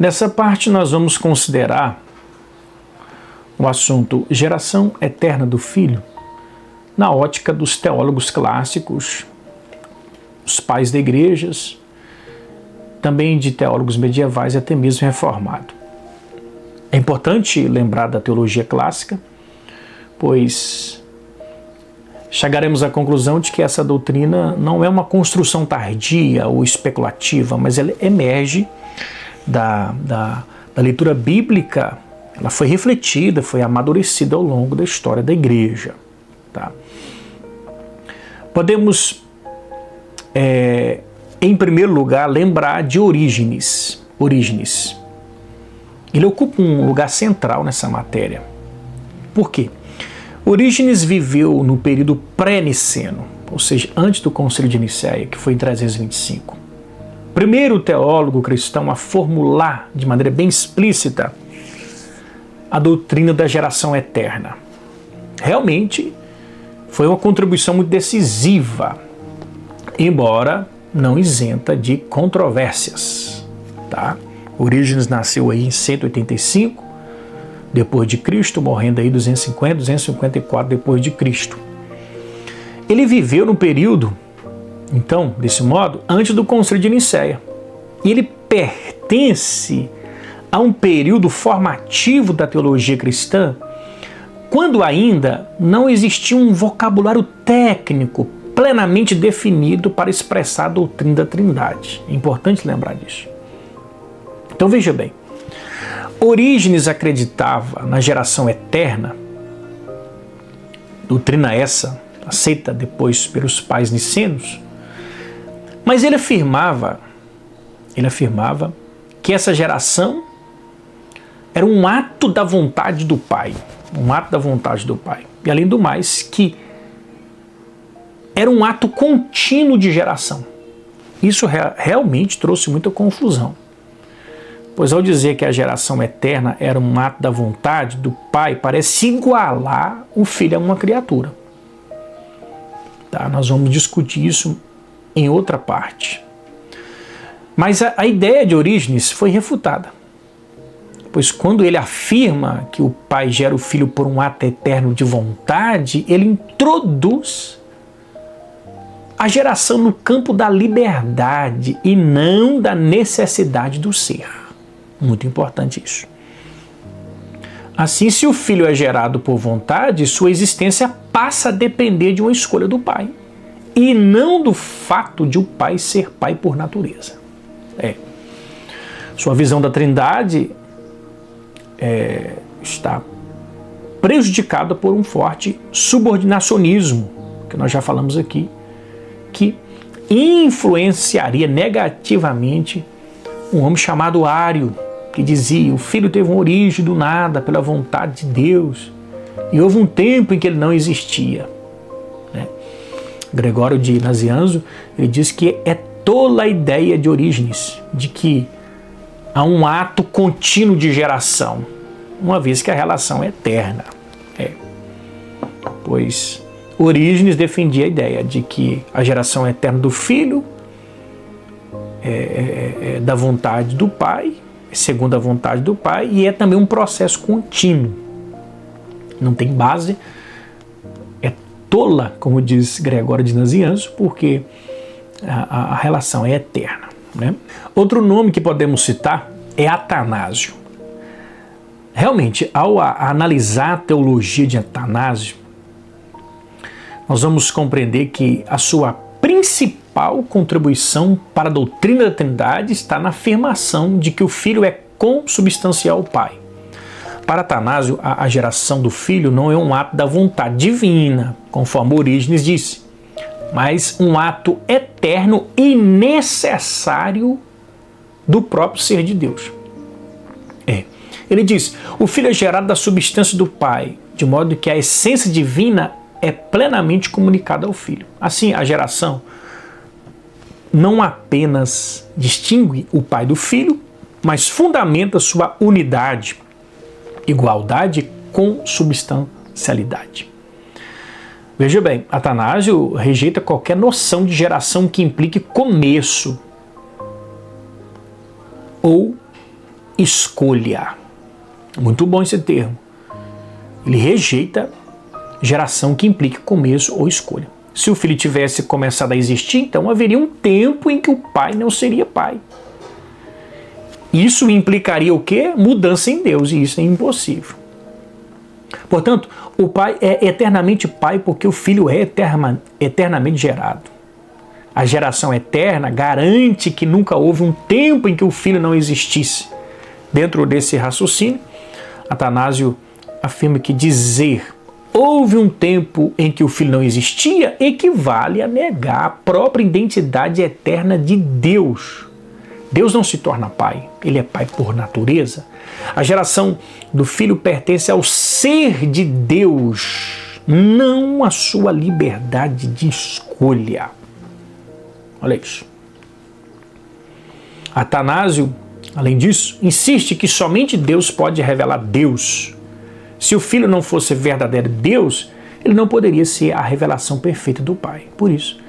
Nessa parte nós vamos considerar o assunto geração eterna do Filho na ótica dos teólogos clássicos, os pais da igrejas, também de teólogos medievais e até mesmo reformados. É importante lembrar da teologia clássica, pois chegaremos à conclusão de que essa doutrina não é uma construção tardia ou especulativa, mas ela emerge da leitura bíblica. Ela foi refletida, foi amadurecida ao longo da história da igreja. Tá? Podemos, em primeiro lugar, lembrar de Orígenes. Ele ocupa um lugar central nessa matéria. Por quê? Orígenes viveu no período pré-niceno, ou seja, antes do Concílio de Nicéia, que foi em 325. Primeiro teólogo cristão a formular de maneira bem explícita a doutrina da geração eterna. Realmente foi uma contribuição muito decisiva, embora não isenta de controvérsias. Tá? Orígenes nasceu aí em 185 depois de Cristo, morrendo aí 250, 254 depois de Cristo. Ele viveu no período, então, desse modo, antes do Concílio de Nicéia. E ele pertence a um período formativo da teologia cristã, quando ainda não existia um vocabulário técnico plenamente definido para expressar a doutrina da Trindade. É importante lembrar disso. Então veja bem, Orígenes acreditava na geração eterna, doutrina essa, aceita depois pelos pais nicenos, mas ele afirmava que essa geração era um ato da vontade do Pai, E além do mais, que era um ato contínuo de geração. Isso realmente trouxe muita confusão. Pois ao dizer que a geração eterna era um ato da vontade do Pai, parece igualar o Filho a uma criatura. Tá? Nós vamos discutir isso em outra parte. Mas a ideia de Orígenes foi refutada. Pois quando ele afirma que o Pai gera o Filho por um ato eterno de vontade, ele introduz a geração no campo da liberdade e não da necessidade do ser. Muito importante isso. Assim, se o Filho é gerado por vontade, sua existência passa a depender de uma escolha do Pai, e não do fato de o Pai ser Pai por natureza. Sua visão da Trindade está prejudicada por um forte subordinacionismo, que nós já falamos aqui, que influenciaria negativamente um homem chamado Ário, que dizia: o Filho teve uma origem do nada pela vontade de Deus, e houve um tempo em que ele não existia. Gregório de Nazianzo, ele diz que é tola a ideia de Orígenes de que há um ato contínuo de geração, uma vez que a relação é eterna. Pois Orígenes defendia a ideia de que a geração eterna do Filho é da vontade do Pai, segundo a vontade do Pai, e é também um processo contínuo. Não tem base, é tola, como diz Gregório de Nazianzo, porque a relação é eterna. Outro nome que podemos citar é Atanásio. Realmente, ao analisar a teologia de Atanásio, nós vamos compreender que a sua principal contribuição para a doutrina da Trindade está na afirmação de que o Filho é consubstancial ao Pai. Para Atanásio, a geração do Filho não é um ato da vontade divina, conforme Orígenes disse, mas um ato eterno e necessário do próprio ser de Deus. Ele diz: o Filho é gerado da substância do Pai, de modo que a essência divina é plenamente comunicada ao Filho. Assim, a geração não apenas distingue o Pai do Filho, mas fundamenta sua unidade, igualdade com substancialidade. Veja bem, Atanásio rejeita qualquer noção de geração que implique começo ou escolha. Muito bom esse termo. Ele rejeita geração que implique começo ou escolha. Se o filho tivesse começado a existir, então haveria um tempo em que o pai não seria pai. Isso implicaria o quê? Mudança em Deus, e isso é impossível. Portanto, o pai é eternamente pai porque o filho é eternamente gerado. A geração eterna garante que nunca houve um tempo em que o filho não existisse. Dentro desse raciocínio, Atanásio afirma que dizer houve um tempo em que o filho não existia equivale a negar a própria identidade eterna de Deus. Deus não se torna pai, ele é pai por natureza. A geração do filho pertence ao ser de Deus, não à sua liberdade de escolha. Olha isso. Atanásio, além disso, insiste que somente Deus pode revelar Deus. Se o Filho não fosse verdadeiro Deus, ele não poderia ser a revelação perfeita do Pai. Por isso,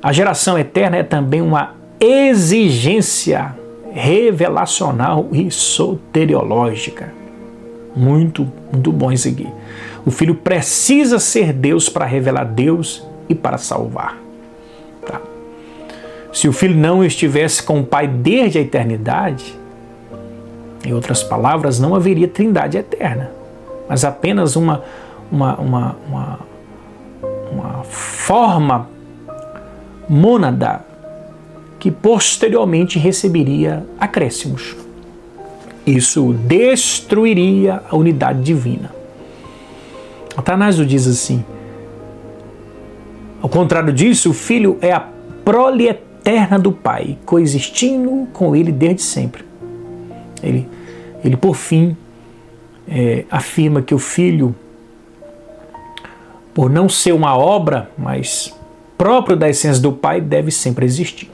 a geração eterna é também uma exigência revelacional e soteriológica. Muito bom isso aqui. O Filho precisa ser Deus para revelar Deus e para salvar. Tá? Se o Filho não estivesse com o Pai desde a eternidade, em outras palavras, não haveria trindade eterna, mas apenas uma forma mônada que posteriormente receberia acréscimos. Isso destruiria a unidade divina. Atanásio diz assim: ao contrário disso, o Filho é a prole eterna do Pai, coexistindo com ele desde sempre. Ele por fim, afirma que o Filho, por não ser uma obra, mas próprio da essência do Pai, deve sempre existir.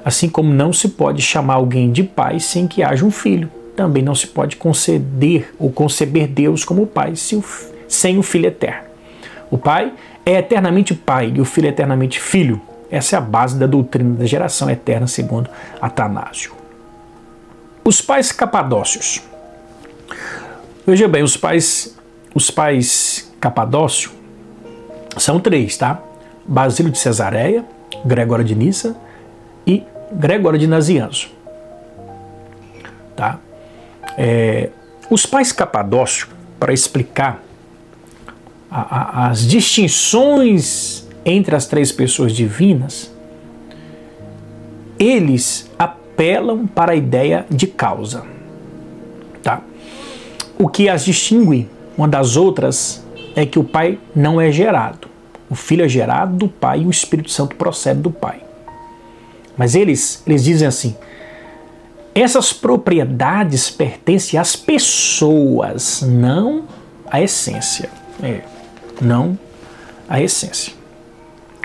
Assim como não se pode chamar alguém de Pai sem que haja um Filho, também não se pode conceder ou conceber Deus como Pai sem o Filho eterno. O Pai é eternamente Pai e o Filho é eternamente Filho. Essa é a base da doutrina da geração eterna, segundo Atanásio. Os pais capadócios. Veja bem, os pais Capadócio são 3, tá? Basílio de Cesareia, Gregório de Nissa e Gregório de Nazianzo. Tá? Os pais Capadócio, para explicar as distinções entre as 3 pessoas divinas, eles apelam para a ideia de causa. Tá? O que as distingue uma das outras é que o Pai não é gerado. O Filho é gerado do Pai e o Espírito Santo procede do Pai. Mas eles dizem assim: essas propriedades pertencem às pessoas, não à essência. Não à essência.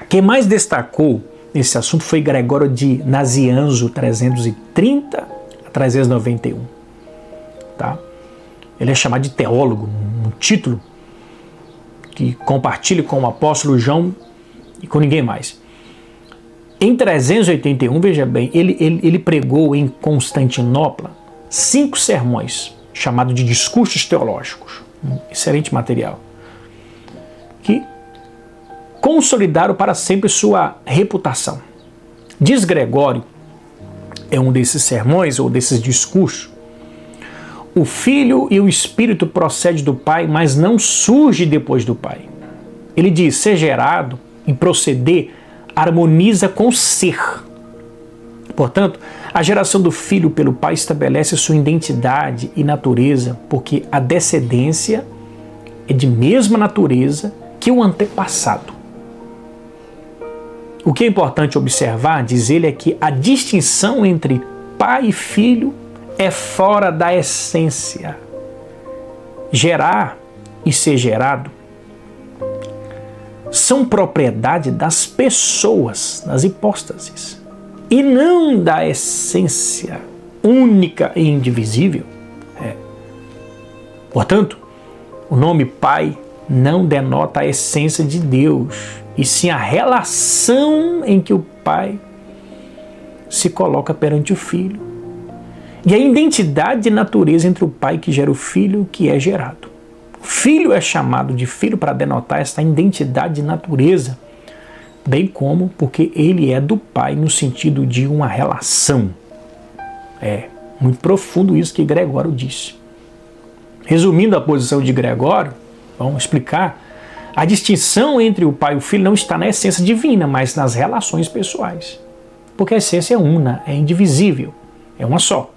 Quem mais destacou nesse assunto foi Gregório de Nazianzo, 330 a 391. Tá? Ele é chamado de teólogo, um título que compartilha com o apóstolo João e com ninguém mais. Em 381, veja bem, ele pregou em Constantinopla 5 sermões, chamados de discursos teológicos. Um excelente material. Que consolidaram para sempre sua reputação. Diz Gregório, é um desses sermões ou desses discursos: o Filho e o Espírito procedem do Pai, mas não surge depois do Pai. Ele diz: ser gerado e proceder harmoniza com o ser. Portanto, a geração do Filho pelo Pai estabelece sua identidade e natureza, porque a descendência é de mesma natureza que o antepassado. O que é importante observar, diz ele, é que a distinção entre pai e filho é fora da essência. Gerar e ser gerado são propriedade das pessoas, das hipóstases, e não da essência única e indivisível. Portanto, o nome Pai não denota a essência de Deus, e sim a relação em que o Pai se coloca perante o Filho. E a identidade de natureza entre o pai que gera o filho que é gerado. O filho é chamado de filho para denotar essa identidade de natureza, bem como porque ele é do pai no sentido de uma relação. É muito profundo isso que Gregório disse. Resumindo a posição de Gregório, vamos explicar, a distinção entre o pai e o filho não está na essência divina, mas nas relações pessoais. Porque a essência é una, é indivisível, é uma só.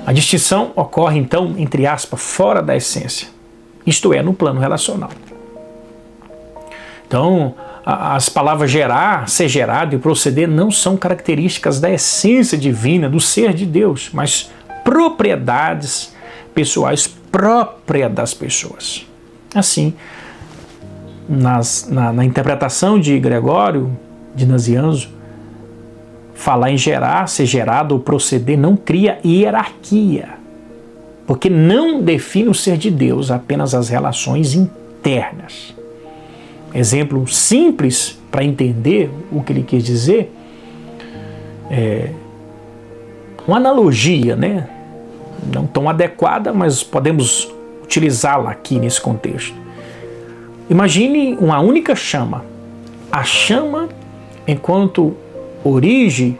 A distinção ocorre, então, entre aspas, fora da essência, isto é, no plano relacional. Então, as palavras gerar, ser gerado e proceder não são características da essência divina, do ser de Deus, mas propriedades pessoais próprias das pessoas. Assim, na interpretação de Gregório de Nazianzo, falar em gerar, ser gerado ou proceder não cria hierarquia, porque não define o ser de Deus, apenas as relações internas. Exemplo simples para entender o que ele quis dizer é uma analogia, né? Não tão adequada, mas podemos utilizá-la aqui nesse contexto. Imagine uma única chama. A chama enquanto origem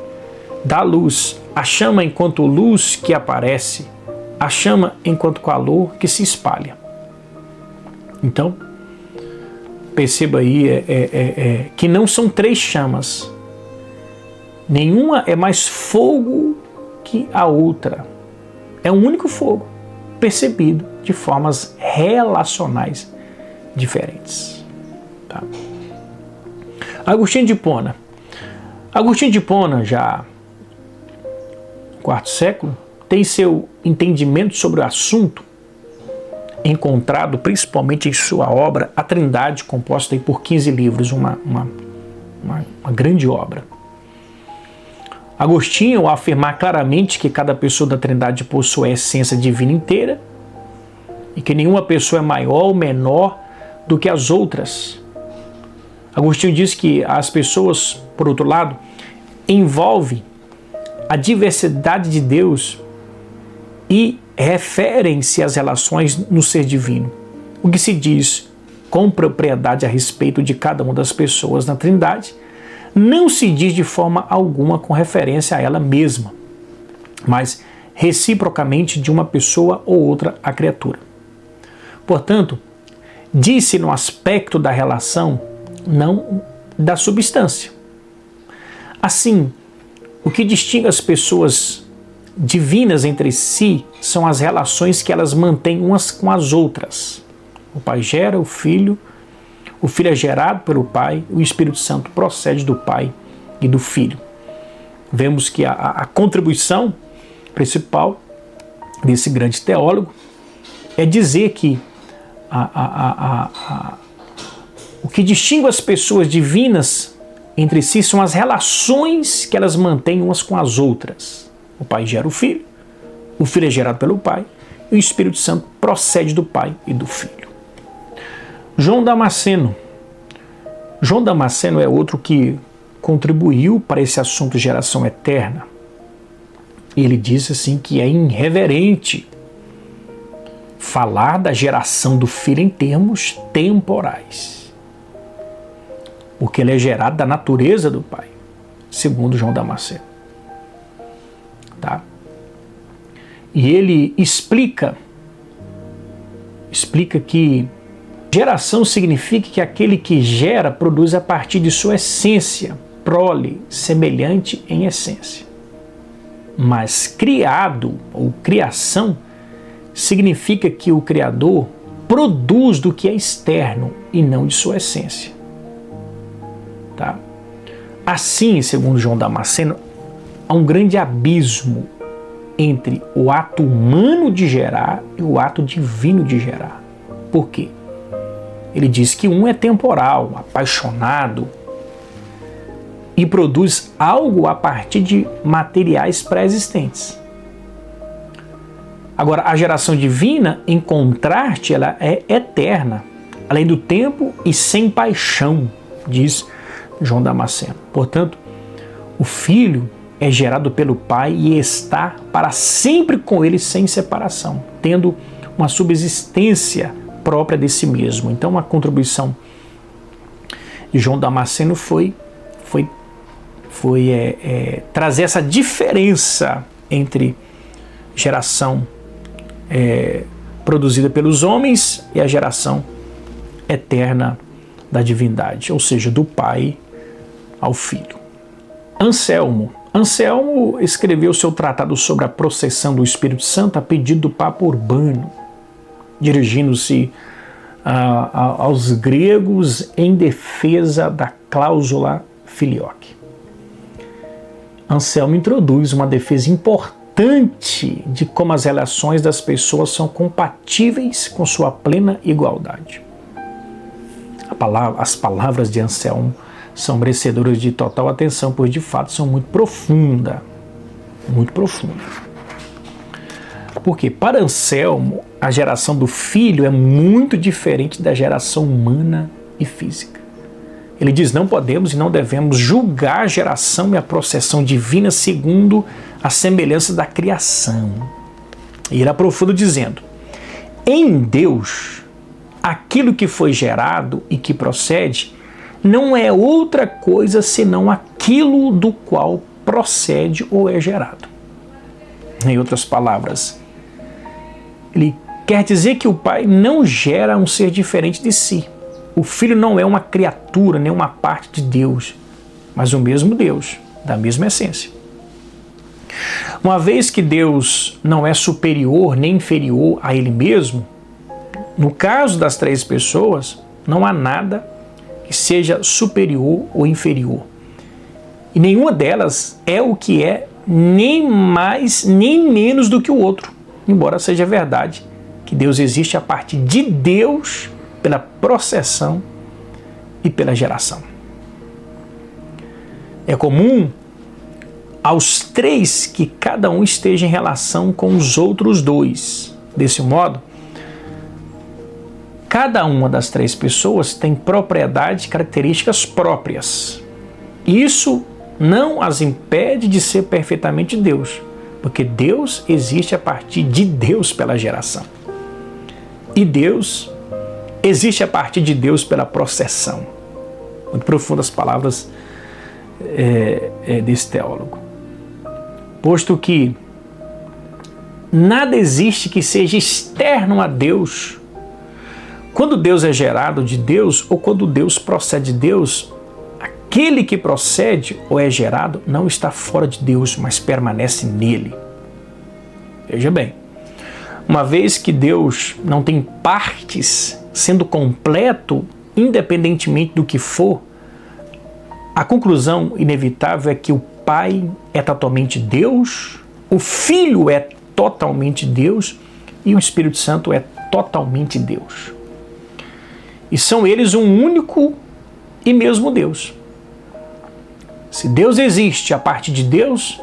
da luz, a chama enquanto luz que aparece, a chama enquanto calor que se espalha. Então, perceba aí que não são três chamas. Nenhuma é mais fogo que a outra. É um único fogo, percebido de formas relacionais diferentes. Tá? Agostinho de Hipona. Agostinho de Hipona, já no IV século, tem seu entendimento sobre o assunto encontrado principalmente em sua obra A Trindade, composta aí por 15 livros, uma grande obra. Agostinho, ao afirmar claramente que cada pessoa da Trindade possui a essência divina inteira e que nenhuma pessoa é maior ou menor do que as outras, Agostinho diz que as pessoas, por outro lado, envolvem a diversidade de Deus e referem-se às relações no ser divino. O que se diz com propriedade a respeito de cada uma das pessoas na Trindade não se diz de forma alguma com referência a ela mesma, mas reciprocamente de uma pessoa ou outra à criatura. Portanto, diz-se no aspecto da relação, não da substância. Assim, o que distingue as pessoas divinas entre si são as relações que elas mantêm umas com as outras. O Pai gera o Filho é gerado pelo Pai, o Espírito Santo procede do Pai e do Filho. Vemos que a contribuição principal desse grande teólogo é dizer que o que distingue as pessoas divinas entre si são as relações que elas mantêm umas com as outras. O Pai gera o Filho é gerado pelo Pai, e o Espírito Santo procede do Pai e do Filho. João Damasceno. João Damasceno é outro que contribuiu para esse assunto geração eterna. Ele diz assim que é irreverente falar da geração do Filho em termos temporais, porque ele é gerado da natureza do Pai, segundo João Damasceno. Tá? E ele explica que geração significa que aquele que gera produz a partir de sua essência, prole, semelhante em essência. Mas criado ou criação significa que o Criador produz do que é externo e não de sua essência. Tá? Assim, segundo João Damasceno, há um grande abismo entre o ato humano de gerar e o ato divino de gerar. Por quê? Ele diz que um é temporal, apaixonado, e produz algo a partir de materiais pré-existentes. Agora, a geração divina, em contraste, ela é eterna, além do tempo e sem paixão, diz João Damasceno. Portanto, o Filho é gerado pelo Pai e está para sempre com Ele sem separação, tendo uma subsistência própria de si mesmo. Então a contribuição de João Damasceno foi trazer essa diferença entre geração produzida pelos homens e a geração eterna da divindade, ou seja, do Pai ao Filho. Anselmo escreveu seu tratado sobre a processão do Espírito Santo a pedido do Papa Urbano, dirigindo-se aos gregos em defesa da cláusula filioque. Anselmo introduz uma defesa importante de como as relações das pessoas são compatíveis com sua plena igualdade. As palavras de Anselmo são merecedoras de total atenção, pois de fato são muito profundas. Muito profundas. Porque para Anselmo, a geração do filho é muito diferente da geração humana e física. Ele diz: não podemos e não devemos julgar a geração e a processão divina segundo a semelhança da criação. E ele aprofunda dizendo: em Deus, aquilo que foi gerado e que procede não é outra coisa senão aquilo do qual procede ou é gerado. Em outras palavras, ele quer dizer que o Pai não gera um ser diferente de si. O Filho não é uma criatura, nem uma parte de Deus, mas o mesmo Deus, da mesma essência. Uma vez que Deus não é superior nem inferior a Ele mesmo, no caso das três pessoas, não há nada que seja superior ou inferior. E nenhuma delas é o que é, nem mais nem menos do que o outro. Embora seja verdade que Deus existe a partir de Deus, pela processão e pela geração. É comum aos três que cada um esteja em relação com os outros dois. Desse modo, cada uma das três pessoas tem propriedades e características próprias. Isso não as impede de ser perfeitamente Deus, porque Deus existe a partir de Deus pela geração. E Deus existe a partir de Deus pela processão. Muito profundas palavras desse teólogo. Posto que nada existe que seja externo a Deus, quando Deus é gerado de Deus ou quando Deus procede de Deus, aquele que procede ou é gerado não está fora de Deus, mas permanece nele. Veja bem, uma vez que Deus não tem partes, sendo completo, independentemente do que for, a conclusão inevitável é que o Pai é totalmente Deus, o Filho é totalmente Deus e o Espírito Santo é totalmente Deus. E são eles um único e mesmo Deus. Se Deus existe a partir de Deus,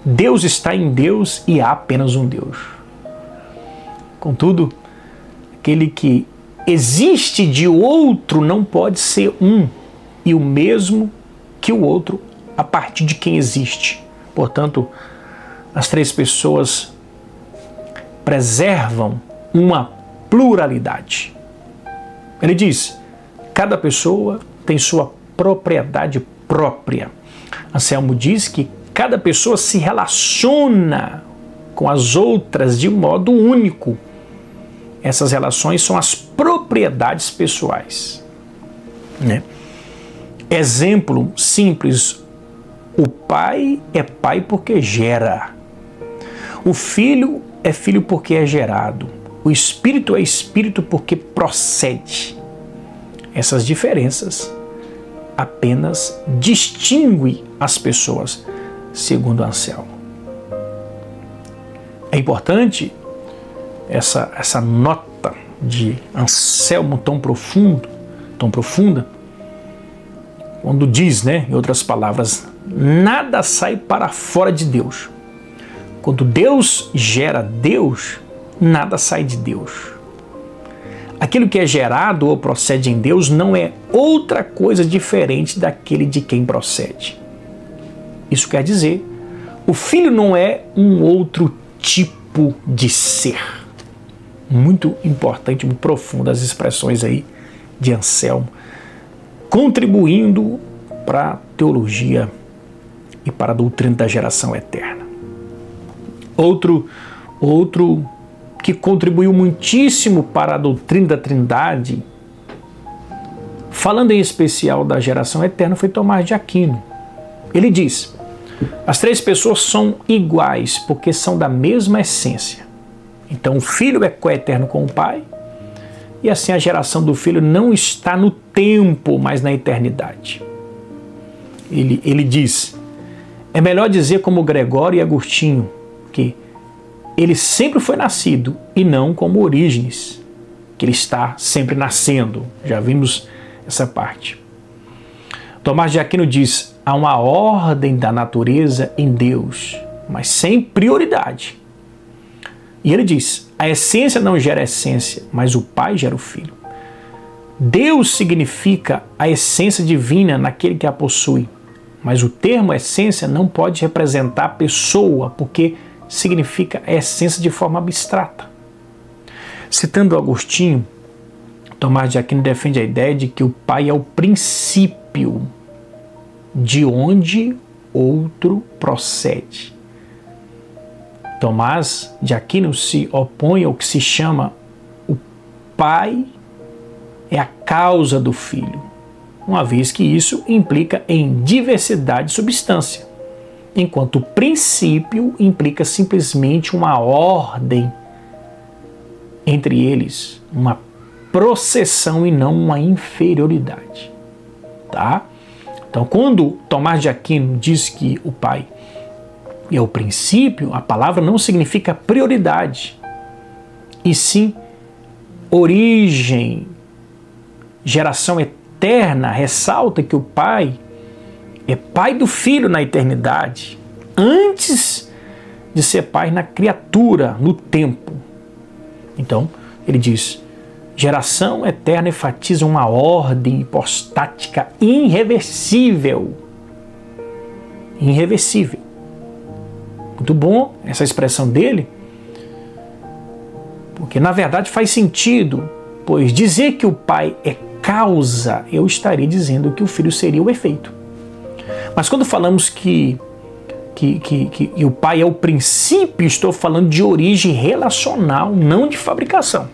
Deus está em Deus e há apenas um Deus. Contudo, aquele que existe de outro não pode ser um e o mesmo que o outro a partir de quem existe. Portanto, as três pessoas preservam uma pluralidade. Ele diz: cada pessoa tem sua propriedade própria. Anselmo diz que cada pessoa se relaciona com as outras de modo único. Essas relações são as propriedades pessoais. Exemplo simples: o pai é pai porque gera. O filho é filho porque é gerado. O espírito é espírito porque procede. Essas diferenças apenas distinguem as pessoas, segundo Anselmo. É importante essa nota de Anselmo tão profunda, quando diz, em outras palavras, nada sai para fora de Deus. Quando Deus gera Deus, nada sai de Deus. Aquilo que é gerado ou procede em Deus não é outra coisa diferente daquele de quem procede. Isso quer dizer, O Filho não é um outro tipo de ser. Muito importante, muito profundo as expressões aí de Anselmo, contribuindo para a teologia e para a doutrina da geração eterna. Outro que contribuiu muitíssimo para a doutrina da Trindade, falando em especial da geração eterna, foi Tomás de Aquino. Ele diz: as três pessoas são iguais porque são da mesma essência. Então o Filho é coeterno com o Pai, e assim a geração do Filho não está no tempo, mas na eternidade. Ele diz: é melhor dizer como Gregório e Agostinho, que ele sempre foi nascido e não como Orígenes, que ele está sempre nascendo. Já vimos essa parte. Tomás de Aquino diz: há uma ordem da natureza em Deus, mas sem prioridade. E ele diz: a essência não gera essência, mas o Pai gera o Filho. Deus significa a essência divina naquele que a possui, mas o termo essência não pode representar a pessoa, porque significa a essência de forma abstrata. Citando Agostinho, Tomás de Aquino defende a ideia de que o Pai é o princípio de onde outro procede. Tomás de Aquino se opõe ao que se chama o Pai é a causa do Filho, uma vez que isso implica em diversidade de substância, enquanto o princípio implica simplesmente uma ordem entre eles, uma processão e não uma inferioridade. Tá? Então, quando Tomás de Aquino diz que o Pai é o princípio, a palavra não significa prioridade, e sim origem, geração eterna. Ressalta que o Pai é Pai do Filho na eternidade, antes de ser Pai na criatura, no tempo. Então, ele diz: geração eterna enfatiza uma ordem hipostática irreversível. Irreversível. Muito bom essa expressão dele, porque na verdade faz sentido, pois dizer que o Pai é causa, eu estaria dizendo que o Filho seria o efeito. Mas quando falamos que o Pai é o princípio, estou falando de origem relacional, não de fabricação.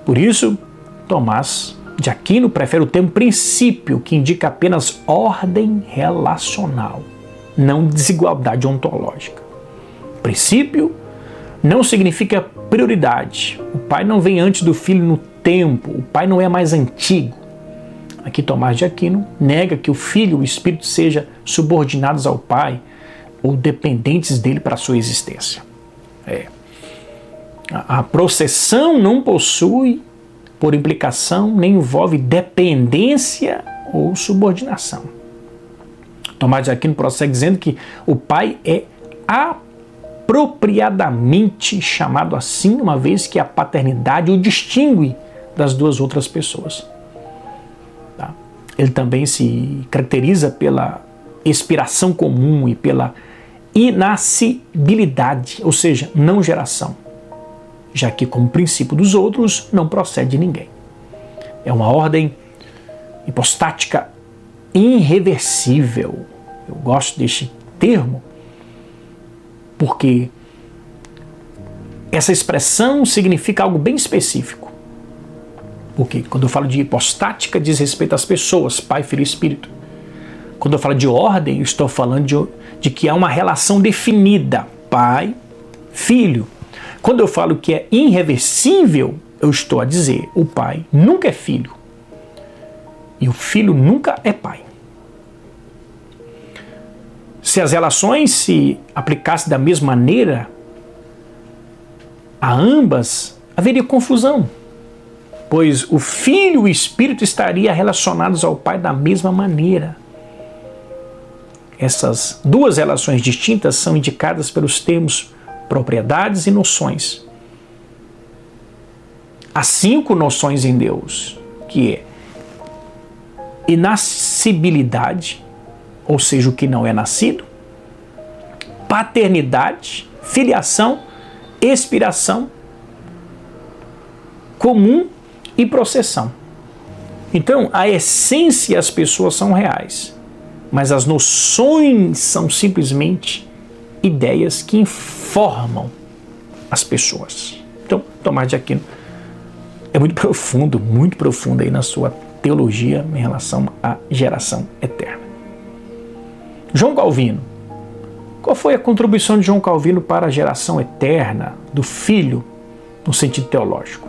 Por isso, Tomás de Aquino prefere o termo princípio, que indica apenas ordem relacional, não desigualdade ontológica. Princípio não significa prioridade. O Pai não vem antes do Filho no tempo, o Pai não é mais antigo. Aqui Tomás de Aquino nega que o Filho e o Espírito sejam subordinados ao Pai ou dependentes dele para a sua existência. A processão não possui, por implicação, nem envolve dependência ou subordinação. Tomás de Aquino prossegue dizendo que o Pai é apropriadamente chamado assim, uma vez que a paternidade o distingue das duas outras pessoas. Tá? Ele também se caracteriza pela expiração comum e pela inascibilidade, ou seja, não geração, já que como princípio dos outros não procede de ninguém. É uma ordem hipostática irreversível. Eu gosto deste termo porque essa expressão significa algo bem específico. Porque quando eu falo de hipostática, diz respeito às pessoas, Pai, Filho e Espírito. Quando eu falo de ordem, eu estou falando de que há uma relação definida, Pai, Filho. Quando eu falo que é irreversível, eu estou a dizer, o Pai nunca é Filho e o Filho nunca é Pai. Se as relações se aplicassem da mesma maneira a ambas, haveria confusão, pois o Filho e o Espírito estariam relacionados ao Pai da mesma maneira. Essas duas relações distintas são indicadas pelos termos propriedades e noções. Há 5 noções em Deus, que é inascibilidade, ou seja, o que não é nascido, paternidade, filiação, expiração, comum e processão. Então, a essência e as pessoas são reais, mas as noções são simplesmente ideias que informam as pessoas. Então, Tomás de Aquino é muito profundo aí na sua teologia em relação à geração eterna. João Calvino. Qual foi a contribuição de João Calvino para a geração eterna do Filho no sentido teológico?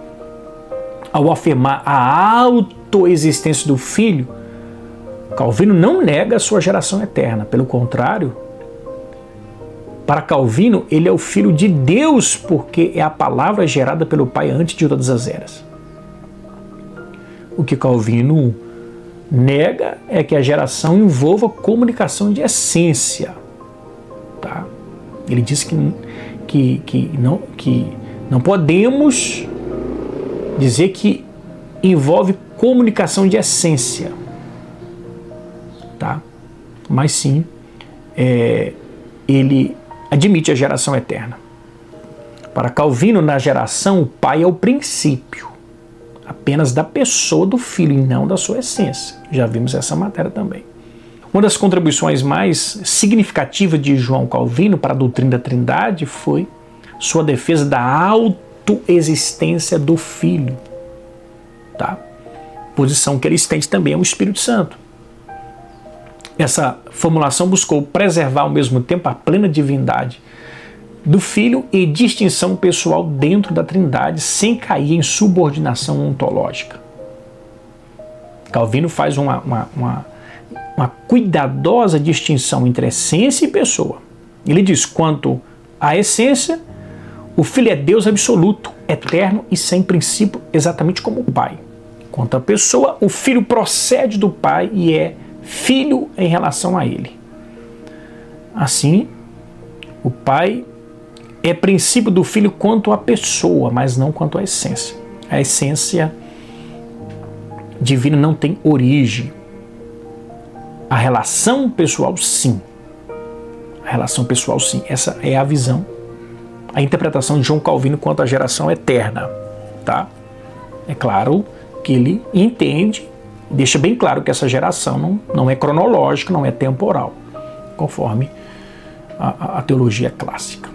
Ao afirmar a autoexistência do Filho, Calvino não nega a sua geração eterna. Pelo contrário, para Calvino, ele é o Filho de Deus porque é a palavra gerada pelo Pai antes de todas as eras. O que Calvino nega é que a geração envolva comunicação de essência. Tá? Ele diz que não podemos dizer que envolve comunicação de essência. Tá? Mas sim, ele admite a geração eterna. Para Calvino, na geração, o Pai é o princípio, apenas da pessoa do Filho e não da sua essência. Já vimos essa matéria também. Uma das contribuições mais significativas de João Calvino para a doutrina da Trindade foi sua defesa da autoexistência do Filho. Tá? Posição que ele estende também ao Espírito Santo. Essa formulação buscou preservar ao mesmo tempo a plena divindade do Filho e distinção pessoal dentro da Trindade, sem cair em subordinação ontológica. Calvino faz uma cuidadosa distinção entre essência e pessoa. Ele diz, quanto à essência, o Filho é Deus absoluto, eterno e sem princípio, exatamente como o Pai. Quanto à pessoa, o Filho procede do Pai e é Filho em relação a Ele. Assim, o Pai é princípio do Filho quanto à pessoa, mas não quanto à essência. A essência divina não tem origem. A relação pessoal, sim. A relação pessoal, sim. Essa é a visão, a interpretação de João Calvino quanto à geração eterna. Tá? É claro que ele entende, deixa bem claro que essa geração não é cronológica, não é temporal, conforme a teologia clássica.